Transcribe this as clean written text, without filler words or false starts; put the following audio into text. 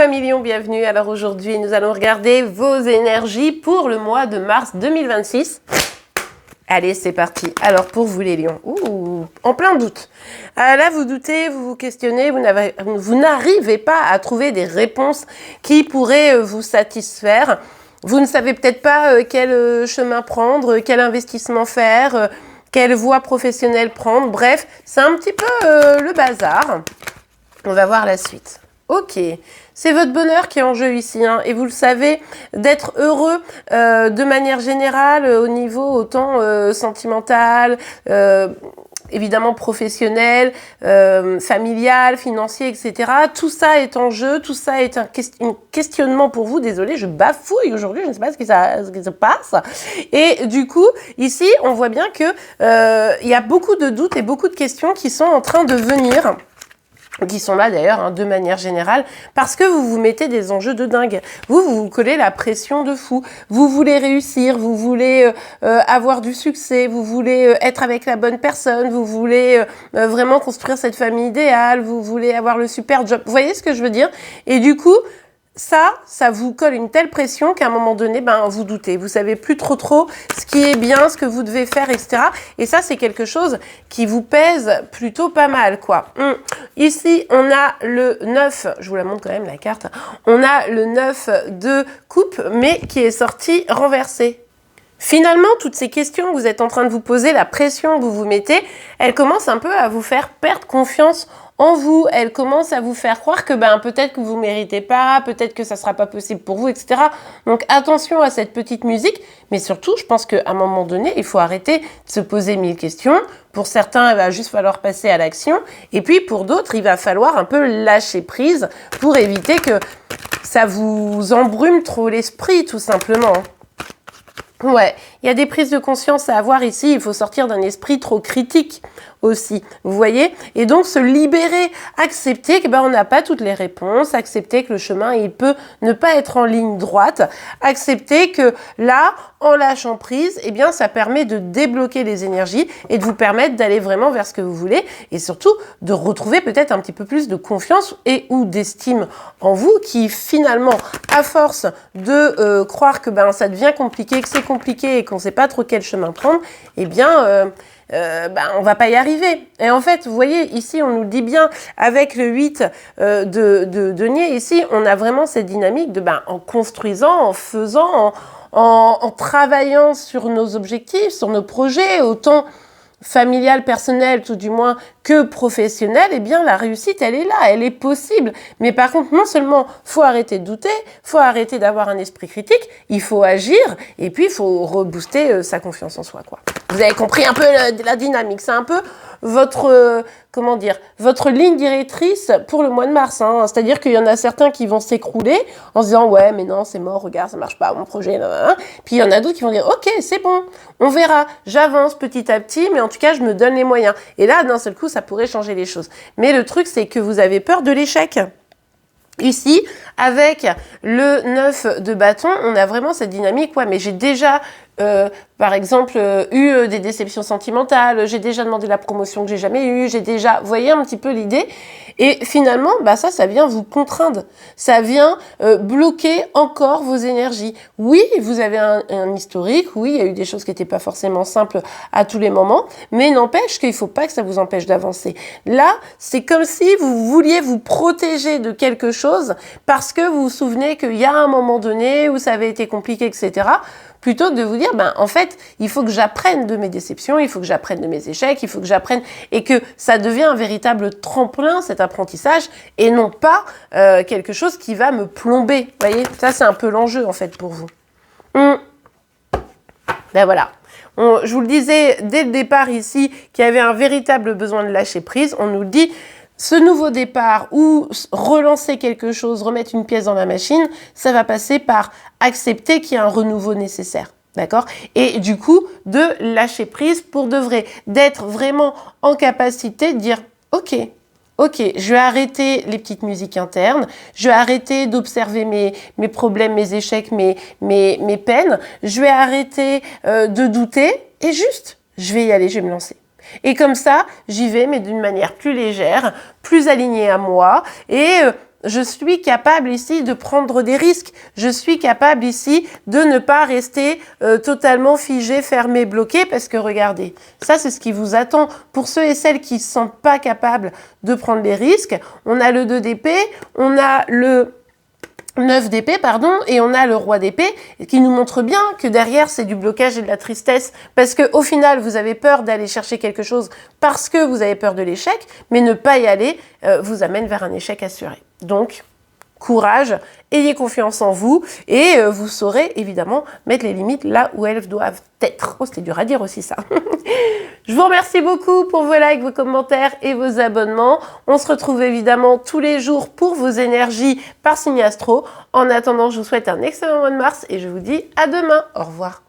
Mamie Lion, bienvenue. Alors aujourd'hui, nous allons regarder vos énergies pour le mois de mars 2026. Allez, c'est parti. Alors pour vous les lions, en plein doute. Là, vous doutez, vous vous questionnez, vous n'arrivez pas à trouver des réponses qui pourraient vous satisfaire. Vous ne savez peut-être pas quel chemin prendre, quel investissement faire, quelle voie professionnelle prendre. Bref, c'est un petit peu le bazar. On va voir la suite. Ok, c'est votre bonheur qui est en jeu ici, hein, et vous le savez, d'être heureux de manière générale au niveau autant sentimental, évidemment professionnel, familial, financier, etc. Tout ça est en jeu, tout ça est un questionnement pour vous. Désolée, je bafouille aujourd'hui, je ne sais pas ce qui se passe. Et du coup, ici, on voit bien que il y a beaucoup de doutes et beaucoup de questions qui sont en train de venir. Qui sont là d'ailleurs, hein, de manière générale, parce que vous vous mettez des enjeux de dingue. Vous collez la pression de fou. Vous voulez réussir, vous voulez avoir du succès, vous voulez être avec la bonne personne, vous voulez vraiment construire cette famille idéale, vous voulez avoir le super job. Vous voyez ce que je veux dire? Et du coup, ça vous colle une telle pression qu'à un moment donné, vous doutez. Vous savez plus trop ce qui est bien, ce que vous devez faire, etc. Et ça, c'est quelque chose qui vous pèse plutôt pas mal, quoi. Ici, on a le 9, je vous la montre quand même, la carte. On a le 9 de coupe, mais qui est sorti renversé. Finalement, toutes ces questions que vous êtes en train de vous poser, la pression que vous vous mettez, elle commence un peu à vous faire perdre confiance en vous. Elle commence à vous faire croire que peut-être que vous ne méritez pas, peut-être que ça ne sera pas possible pour vous, etc. Donc attention à cette petite musique, mais surtout, je pense qu'à un moment donné, il faut arrêter de se poser 1000 questions. Pour certains, il va juste falloir passer à l'action. Et puis pour d'autres, il va falloir un peu lâcher prise pour éviter que ça vous embrume trop l'esprit, tout simplement. Ouais, il y a des prises de conscience à avoir ici, il faut sortir d'un esprit trop critique aussi, vous voyez? Et donc se libérer, accepter que on n'a pas toutes les réponses, accepter que le chemin, il peut ne pas être en ligne droite, accepter que là, en lâchant prise, ça permet de débloquer les énergies et de vous permettre d'aller vraiment vers ce que vous voulez et surtout de retrouver peut-être un petit peu plus de confiance et ou d'estime en vous qui finalement, à force de croire que ça devient compliqué, que c'est compliqué et qu'on ne sait pas trop quel chemin prendre, on va pas y arriver. Et en fait, vous voyez, ici, on nous dit bien, avec le 8 de denier, ici, on a vraiment cette dynamique de, en construisant, en faisant, en travaillant sur nos objectifs, sur nos projets, autant familial, personnel, tout du moins, que professionnel, la réussite, elle est là, elle est possible. Mais par contre, non seulement faut arrêter de douter, faut arrêter d'avoir un esprit critique, il faut agir, et puis il faut rebooster sa confiance en soi, quoi. Vous avez compris un peu la dynamique, c'est un peu votre, votre ligne directrice pour le mois de mars, hein. C'est-à-dire qu'il y en a certains qui vont s'écrouler en se disant, ouais, mais non, c'est mort, regarde, ça marche pas, mon projet, nan. Puis il y en a d'autres qui vont dire, ok, c'est bon, on verra, j'avance petit à petit, mais en tout cas, je me donne les moyens. Et là, d'un seul coup, ça pourrait changer les choses. Mais le truc, c'est que vous avez peur de l'échec. Ici, avec le 9 de bâton, on a vraiment cette dynamique, ouais, mais j'ai déjà, par exemple, eu des déceptions sentimentales, j'ai déjà demandé la promotion que j'ai jamais eue, j'ai déjà, vous voyez un petit peu l'idée. Et finalement, ça vient vous contraindre. Ça vient bloquer encore vos énergies. Oui, vous avez un historique, oui, il y a eu des choses qui n'étaient pas forcément simples à tous les moments, mais n'empêche qu'il ne faut pas que ça vous empêche d'avancer. Là, c'est comme si vous vouliez vous protéger de quelque chose parce que vous vous souvenez qu'il y a un moment donné où ça avait été compliqué, etc., plutôt que de vous dire, en fait, il faut que j'apprenne de mes déceptions, il faut que j'apprenne de mes échecs, il faut que j'apprenne, et que ça devient un véritable tremplin, cet apprentissage, et non pas quelque chose qui va me plomber. Vous voyez, ça, c'est un peu l'enjeu, en fait, pour vous. Voilà. Je vous le disais dès le départ ici, qu'il y avait un véritable besoin de lâcher prise. On nous dit, ce nouveau départ ou relancer quelque chose, remettre une pièce dans la machine, ça va passer par accepter qu'il y a un renouveau nécessaire. D'accord? Et du coup, de lâcher prise pour de vrai, d'être vraiment en capacité de dire « Ok, je vais arrêter les petites musiques internes, je vais arrêter d'observer mes problèmes, mes échecs, mes peines, je vais arrêter de douter et juste, je vais y aller, je vais me lancer. » Et comme ça, j'y vais, mais d'une manière plus légère, plus alignée à moi. Et je suis capable ici de prendre des risques. Je suis capable ici de ne pas rester totalement figé, fermé, bloqué, parce que regardez, ça c'est ce qui vous attend. Pour ceux et celles qui ne se sentent pas capables de prendre les risques, on a le 2 d'épée, on a le 9 d'épée, pardon, et on a le roi d'épée qui nous montre bien que derrière c'est du blocage et de la tristesse parce que au final vous avez peur d'aller chercher quelque chose parce que vous avez peur de l'échec, mais ne pas y aller vous amène vers un échec assuré. Donc, courage, ayez confiance en vous et vous saurez évidemment mettre les limites là où elles doivent être. Oh, c'était dur à dire aussi ça. Je vous remercie beaucoup pour vos likes, vos commentaires et vos abonnements. On se retrouve évidemment tous les jours pour vos énergies par signe astro. En attendant, je vous souhaite un excellent mois de mars et je vous dis à demain. Au revoir.